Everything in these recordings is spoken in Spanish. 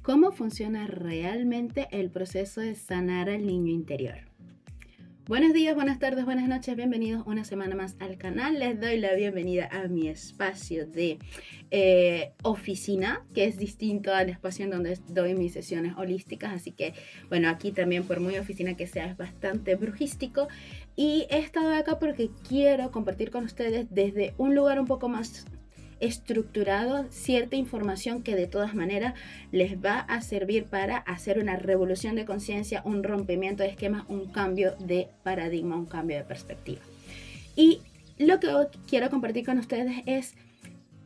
¿Cómo funciona realmente el proceso de sanar al niño interior? Buenos días, buenas tardes, buenas noches, bienvenidos una semana más al canal. Les doy la bienvenida a mi espacio de oficina, que es distinto al espacio en donde doy mis sesiones holísticas. Así que, bueno, aquí también, por muy oficina que sea, es bastante brujístico. Y he estado acá porque quiero compartir con ustedes desde un lugar un poco más estructurado cierta información que de todas maneras les va a servir para hacer una revolución de conciencia, un rompimiento de esquemas, un cambio de paradigma, un cambio de perspectiva. Y lo que hoy quiero compartir con ustedes es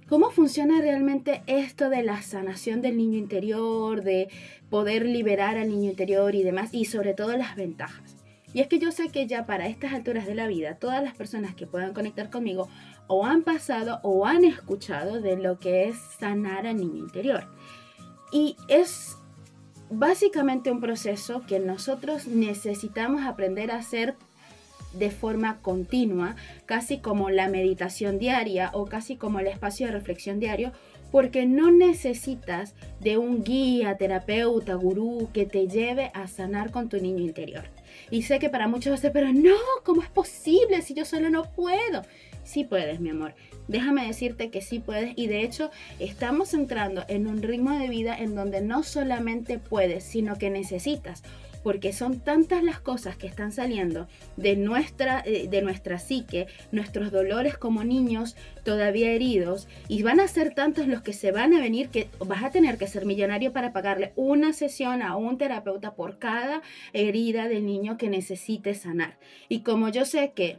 cómo funciona realmente esto de la sanación del niño interior, de poder liberar al niño interior y demás, y sobre todo las ventajas. Y es que yo sé que ya para estas alturas de la vida, todas las personas que puedan conectar conmigo o han pasado o han escuchado de lo que es sanar al niño interior. Y es básicamente un proceso que nosotros necesitamos aprender a hacer de forma continua, casi como la meditación diaria o casi como el espacio de reflexión diario, porque no necesitas de un guía, terapeuta, gurú que te lleve a sanar con tu niño interior. Y sé que para muchos va a ser, pero no, ¿cómo es posible si yo solo no puedo? Sí puedes, mi amor. Déjame decirte que sí puedes, y de hecho estamos entrando en un ritmo de vida en donde no solamente puedes, sino que necesitas, porque son tantas las cosas que están saliendo de nuestra psique, nuestros dolores como niños todavía heridos, y van a ser tantos los que se van a venir que vas a tener que ser millonario para pagarle una sesión a un terapeuta por cada herida del niño que necesite sanar. Y como yo sé que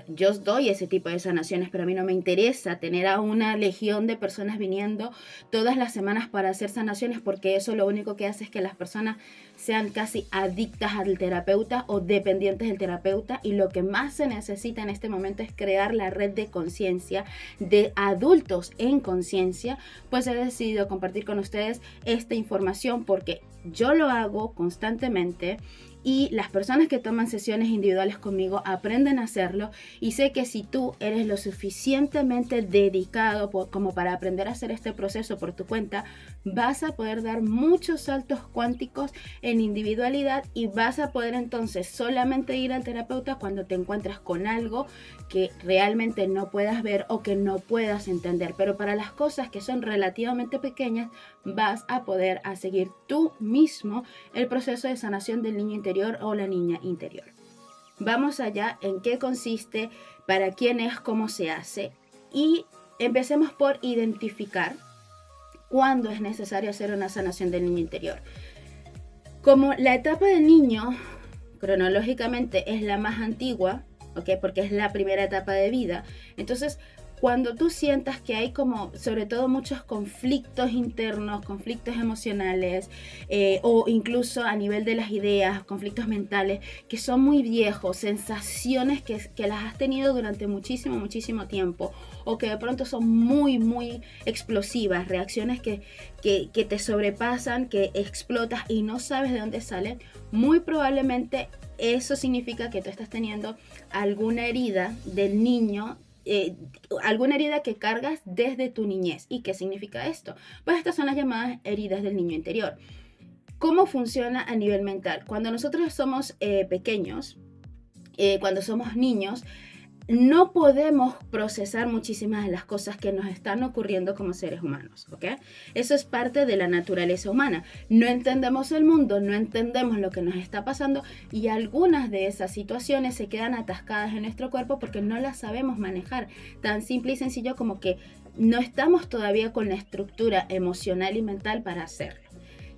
yo doy ese tipo de sanaciones, pero a mí no me interesa tener a una legión de personas viniendo todas las semanas para hacer sanaciones, porque eso lo único que hace es que las personas sean casi adictas al terapeuta o dependientes del terapeuta, y lo que más se necesita en este momento es crear la red de conciencia de adultos en conciencia. Pues he decidido compartir con ustedes esta información porque yo lo hago constantemente, y las personas que toman sesiones individuales conmigo aprenden a hacerlo, y sé que si tú eres lo suficientemente dedicado como para aprender a hacer este proceso por tu cuenta, vas a poder dar muchos saltos cuánticos en individualidad, y vas a poder entonces solamente ir al terapeuta cuando te encuentres con algo que realmente no puedas ver o que no puedas entender. Pero para las cosas que son relativamente pequeñas, vas a poder seguir tú mismo el proceso de sanación del niño interior o la niña interior. Vamos allá en qué consiste, para quién es, cómo se hace, y empecemos por identificar cuándo es necesario hacer una sanación del niño interior. Como la etapa del niño cronológicamente es la más antigua, ¿okay? Porque es la primera etapa de vida, entonces cuando tú sientas que hay como, sobre todo, muchos conflictos internos, conflictos emocionales, o incluso a nivel de las ideas, conflictos mentales, que son muy viejos, sensaciones que las has tenido durante muchísimo tiempo, o que de pronto son muy explosivas, reacciones que te sobrepasan, que explotas y no sabes de dónde salen, muy probablemente eso significa que tú estás teniendo alguna herida del niño, alguna herida que cargas desde tu niñez. ¿Y qué significa esto? Pues estas son las llamadas heridas del niño interior. ¿Cómo funciona a nivel mental? Cuando nosotros somos pequeños, cuando somos niños, no podemos procesar muchísimas de las cosas que nos están ocurriendo como seres humanos, ¿ok? Eso es parte de la naturaleza humana. No entendemos el mundo, no entendemos lo que nos está pasando, y algunas de esas situaciones se quedan atascadas en nuestro cuerpo porque no las sabemos manejar. Tan simple y sencillo como que no estamos todavía con la estructura emocional y mental para hacerlo.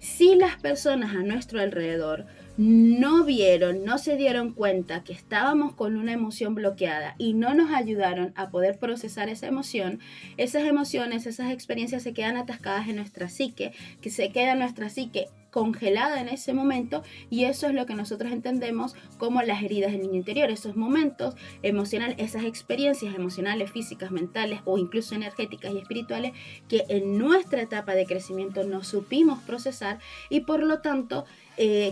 Si las personas a nuestro alrededor no vieron, no se dieron cuenta que estábamos con una emoción bloqueada y no nos ayudaron a poder procesar esa emoción, esas emociones, esas experiencias se quedan atascadas en nuestra psique, que se queda nuestra psique congelada en ese momento, y eso es lo que nosotros entendemos como las heridas del niño interior, esos momentos emocionales, esas experiencias emocionales, físicas, mentales o incluso energéticas y espirituales que en nuestra etapa de crecimiento no supimos procesar, y por lo tanto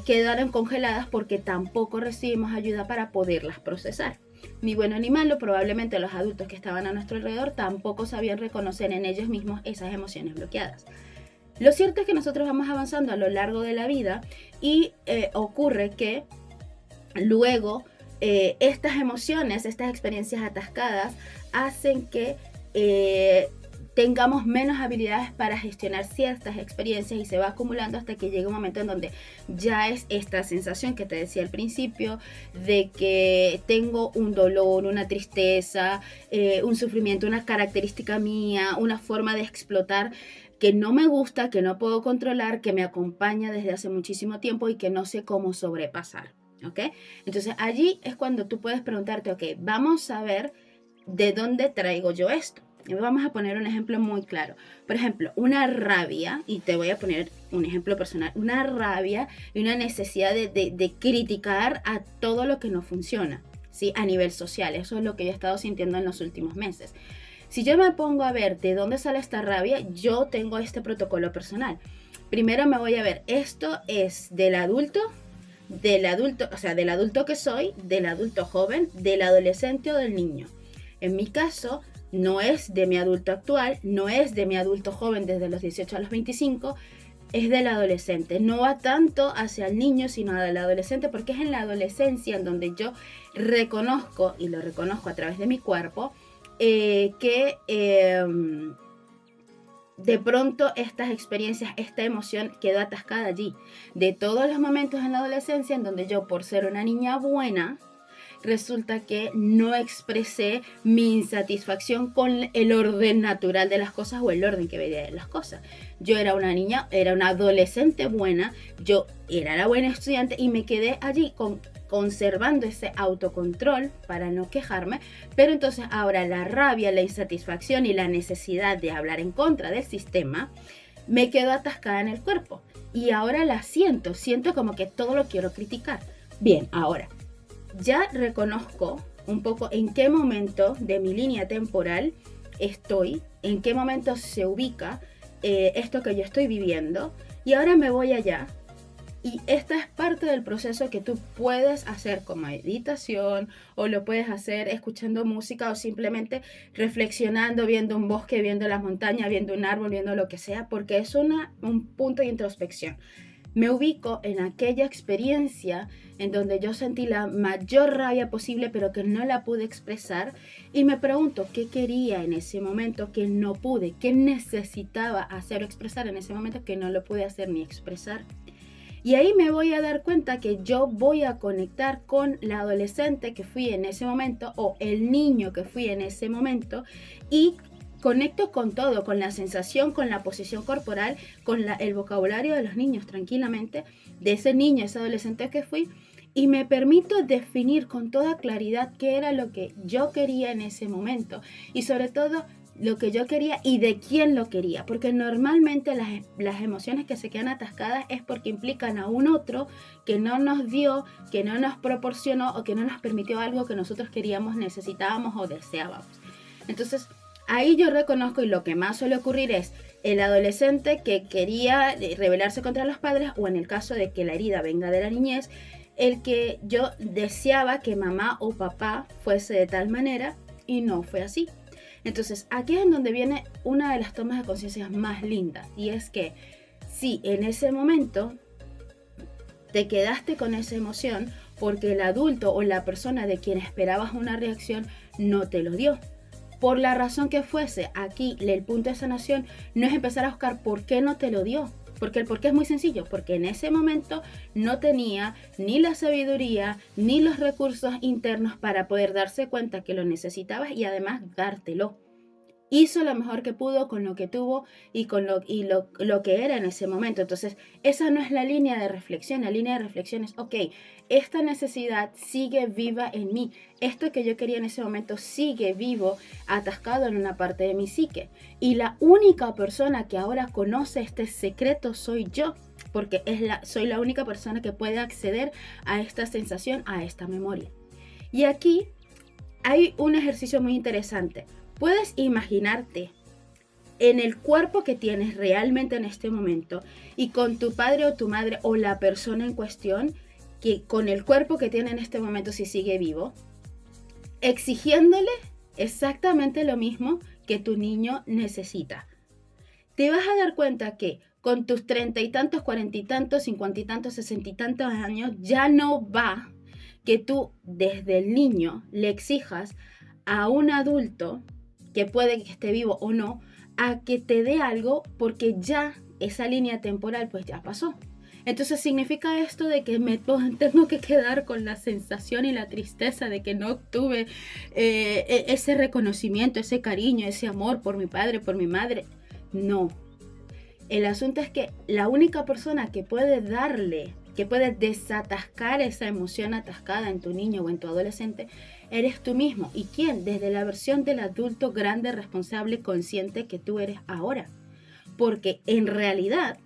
quedaron congeladas porque tampoco recibimos ayuda para poderlas procesar. Ni bueno ni malo, probablemente los adultos que estaban a nuestro alrededor tampoco sabían reconocer en ellos mismos esas emociones bloqueadas. Lo cierto es que nosotros vamos avanzando a lo largo de la vida y ocurre que luego estas emociones, estas experiencias atascadas hacen que tengamos menos habilidades para gestionar ciertas experiencias y se va acumulando hasta que llega un momento en donde ya es esta sensación que te decía al principio de que tengo un dolor, una tristeza, un sufrimiento, una característica mía, una forma de explotar que no me gusta, que no puedo controlar, que me acompaña desde hace muchísimo tiempo y que no sé cómo sobrepasar. ¿Ok? Entonces allí es cuando tú puedes preguntarte, ok, vamos a ver de dónde traigo yo esto. Y vamos a poner un ejemplo muy claro. Por ejemplo, una rabia, y te voy a poner un ejemplo personal, una rabia y una necesidad de criticar a todo lo que no funciona, ¿sí? A nivel social. Eso es lo que yo he estado sintiendo en los últimos meses. Si yo me pongo a ver de dónde sale esta rabia, yo tengo este protocolo personal. Primero me voy a ver, esto es del adulto, o sea, del adulto que soy, del adulto joven, del adolescente o del niño. En mi caso, no es de mi adulto actual, no es de mi adulto joven desde los 18 a los 25, es del adolescente. No va tanto hacia el niño, sino del adolescente, porque es en la adolescencia en donde yo reconozco, y lo reconozco a través de mi cuerpo, que de pronto estas experiencias, esta emoción quedó atascada allí. De todos los momentos en la adolescencia en donde yo, por ser una niña buena, resulta que no expresé mi insatisfacción con el orden natural de las cosas o el orden que veía de las cosas. Yo era una niña, era una adolescente buena, yo era la buena estudiante y me quedé allí conservando ese autocontrol para no quejarme, pero entonces ahora la rabia, la insatisfacción y la necesidad de hablar en contra del sistema me quedó atascada en el cuerpo y ahora la siento como que todo lo quiero criticar. Bien, ahora ya reconozco un poco en qué momento de mi línea temporal estoy, en qué momento se ubica esto que yo estoy viviendo y ahora me voy allá. Y esta es parte del proceso que tú puedes hacer con meditación o lo puedes hacer escuchando música o simplemente reflexionando, viendo un bosque, viendo las montañas, viendo un árbol, viendo lo que sea, porque es un punto de introspección. Me ubico en aquella experiencia en donde yo sentí la mayor rabia posible, pero que no la pude expresar y me pregunto qué quería en ese momento que no pude, qué necesitaba hacer o expresar en ese momento que no lo pude hacer ni expresar. Y ahí me voy a dar cuenta que yo voy a conectar con la adolescente que fui en ese momento o el niño que fui en ese momento y conecto con todo, con la sensación, con la posición corporal, con el vocabulario de los niños tranquilamente, de ese niño, ese adolescente que fui, y me permito definir con toda claridad qué era lo que yo quería en ese momento y sobre todo lo que yo quería y de quién lo quería, porque normalmente las emociones que se quedan atascadas es porque implican a un otro que no nos dio, que no nos proporcionó o que no nos permitió algo que nosotros queríamos, necesitábamos o deseábamos. Entonces, ahí yo reconozco y lo que más suele ocurrir es el adolescente que quería rebelarse contra los padres o en el caso de que la herida venga de la niñez, el que yo deseaba que mamá o papá fuese de tal manera y no fue así. Entonces, aquí es en donde viene una de las tomas de conciencia más lindas y es que si en ese momento te quedaste con esa emoción porque el adulto o la persona de quien esperabas una reacción no te lo dio. Por la razón que fuese, aquí el punto de sanación no es empezar a buscar por qué no te lo dio. Porque el por qué es muy sencillo, porque en ese momento no tenía ni la sabiduría ni los recursos internos para poder darse cuenta que lo necesitabas y además dártelo. Hizo lo mejor que pudo con lo que tuvo y con lo que era en ese momento. Entonces, esa no es la línea de reflexión. La línea de reflexión es, ok, esta necesidad sigue viva en mí. Esto que yo quería en ese momento sigue vivo, atascado en una parte de mi psique. Y la única persona que ahora conoce este secreto soy yo, porque soy la única persona que puede acceder a esta sensación, a esta memoria. Y aquí hay un ejercicio muy interesante. Puedes imaginarte en el cuerpo que tienes realmente en este momento y con tu padre o tu madre o la persona en cuestión, que con el cuerpo que tiene en este momento si sigue vivo, exigiéndole exactamente lo mismo que tu niño necesita. Te vas a dar cuenta que con tus 30 y tantos, 40 y tantos, 50 y tantos, 60 y tantos años, ya no va que tú desde el niño le exijas a un adulto, que puede que esté vivo o no, a que te dé algo, porque ya esa línea temporal pues ya pasó. Entonces significa esto de que me tengo que quedar con la sensación y la tristeza de que no obtuve ese reconocimiento, ese cariño, ese amor por mi padre, por mi madre. No. El asunto es que la única persona que puede darle, que puede desatascar esa emoción atascada en tu niño o en tu adolescente, eres tú mismo. ¿Y quién? Desde la versión del adulto grande, responsable, consciente que tú eres ahora. Porque en realidad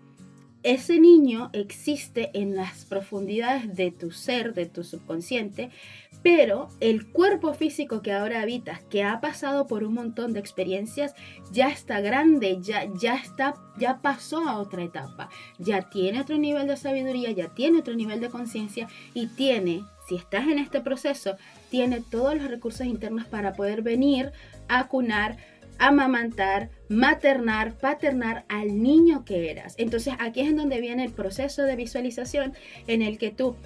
ese niño existe en las profundidades de tu ser, de tu subconsciente, pero el cuerpo físico que ahora habitas, que ha pasado por un montón de experiencias, ya está grande, ya pasó a otra etapa, ya tiene otro nivel de sabiduría, ya tiene otro nivel de conciencia y tiene, si estás en este proceso, tiene todos los recursos internos para poder venir a acunar, amamantar, maternar, paternar al niño que eras. Entonces aquí es en donde viene el proceso de visualización en el que tú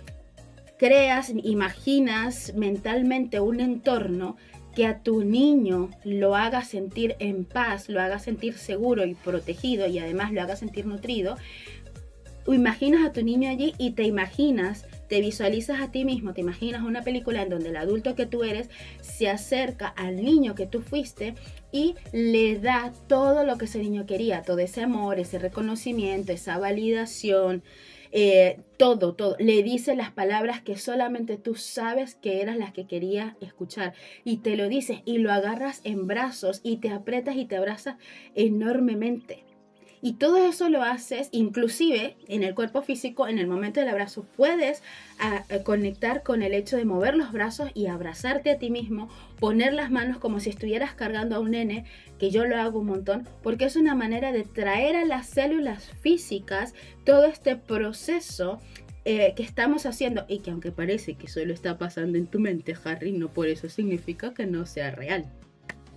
creas, imaginas mentalmente un entorno que a tu niño lo haga sentir en paz, lo haga sentir seguro y protegido y además lo haga sentir nutrido. Imaginas a tu niño allí y te visualizas a ti mismo, te imaginas una película en donde el adulto que tú eres se acerca al niño que tú fuiste y le da todo lo que ese niño quería, todo ese amor, ese reconocimiento, esa validación, todo. Le dice las palabras que solamente tú sabes que eras las que querías escuchar y te lo dices y lo agarras en brazos y te aprietas y te abrazas enormemente. Y todo eso lo haces, inclusive en el cuerpo físico, en el momento del abrazo, puedes conectar con el hecho de mover los brazos y abrazarte a ti mismo, poner las manos como si estuvieras cargando a un nene, que yo lo hago un montón, porque es una manera de traer a las células físicas todo este proceso que estamos haciendo y que aunque parece que solo está pasando en tu mente, Harry, no por eso significa que no sea real.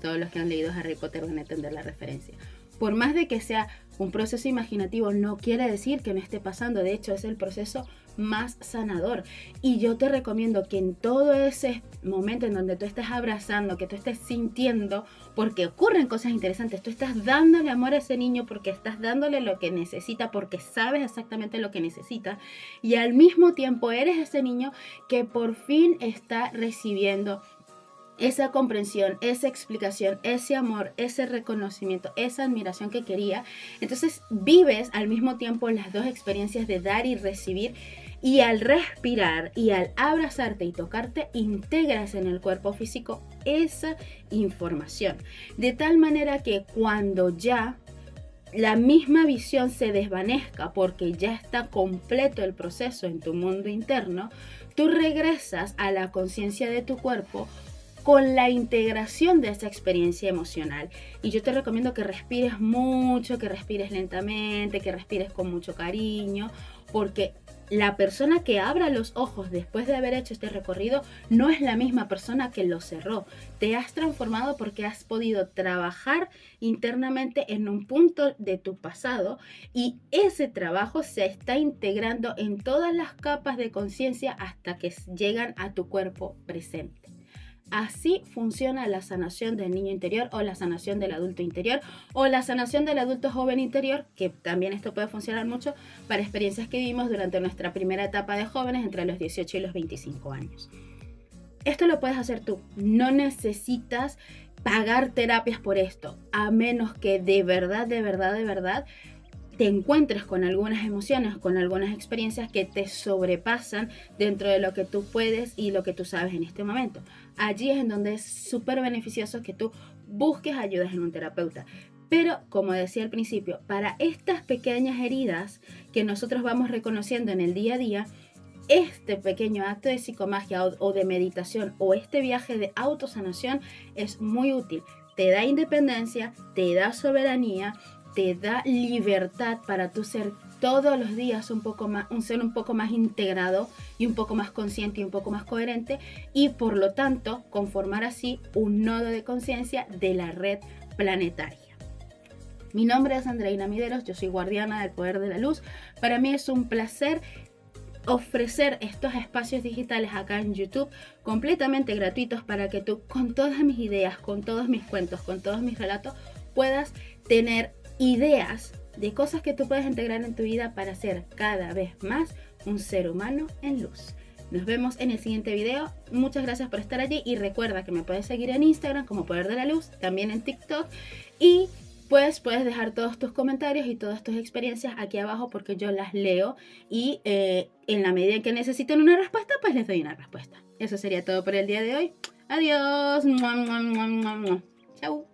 Todos los que han leído Harry Potter van a entender la referencia. Por más de que sea un proceso imaginativo, no quiere decir que no esté pasando. De hecho, es el proceso más sanador. Y yo te recomiendo que en todo ese momento en donde tú estés abrazando, que tú estés sintiendo, porque ocurren cosas interesantes, tú estás dándole amor a ese niño porque estás dándole lo que necesita, porque sabes exactamente lo que necesita. Y al mismo tiempo eres ese niño que por fin está recibiendo esa comprensión, esa explicación, ese amor, ese reconocimiento, esa admiración que quería. Entonces vives al mismo tiempo las dos experiencias de dar y recibir, y al respirar y al abrazarte y tocarte, integras en el cuerpo físico esa información. De tal manera que cuando ya la misma visión se desvanezca porque ya está completo el proceso en tu mundo interno, tú regresas a la conciencia de tu cuerpo con la integración de esa experiencia emocional. Y yo te recomiendo que respires mucho, que respires lentamente, que respires con mucho cariño, porque la persona que abra los ojos después de haber hecho este recorrido no es la misma persona que lo cerró. Te has transformado porque has podido trabajar internamente en un punto de tu pasado y ese trabajo se está integrando en todas las capas de conciencia hasta que llegan a tu cuerpo presente. Así funciona la sanación del niño interior o la sanación del adulto interior o la sanación del adulto joven interior, que también esto puede funcionar mucho para experiencias que vivimos durante nuestra primera etapa de jóvenes entre los 18 y los 25 años. Esto lo puedes hacer tú, no necesitas pagar terapias por esto, a menos que de verdad te encuentres con algunas emociones, con algunas experiencias que te sobrepasan dentro de lo que tú puedes y lo que tú sabes en este momento. Allí es en donde es súper beneficioso que tú busques ayudas en un terapeuta. Pero, como decía al principio, para estas pequeñas heridas que nosotros vamos reconociendo en el día a día, este pequeño acto de psicomagia o de meditación o este viaje de autosanación es muy útil. Te da independencia, te da soberanía, te da libertad para tú ser todos los días un ser un poco más integrado y un poco más consciente y un poco más coherente, y por lo tanto conformar así un nodo de conciencia de la red planetaria. Mi nombre es Andreina Mideros, yo soy guardiana del poder de la luz. Para mí es un placer ofrecer estos espacios digitales acá en YouTube completamente gratuitos para que tú con todas mis ideas, con todos mis cuentos, con todos mis relatos puedas tener ideas de cosas que tú puedes integrar en tu vida para ser cada vez más un ser humano en luz. Nos vemos en el siguiente video. Muchas gracias por estar allí y recuerda que me puedes seguir en Instagram como Poder de la Luz, también en TikTok, y pues puedes dejar todos tus comentarios y todas tus experiencias aquí abajo porque yo las leo y en la medida en que necesiten una respuesta, pues les doy una respuesta. Eso sería todo por el día de hoy. Adiós. Chau.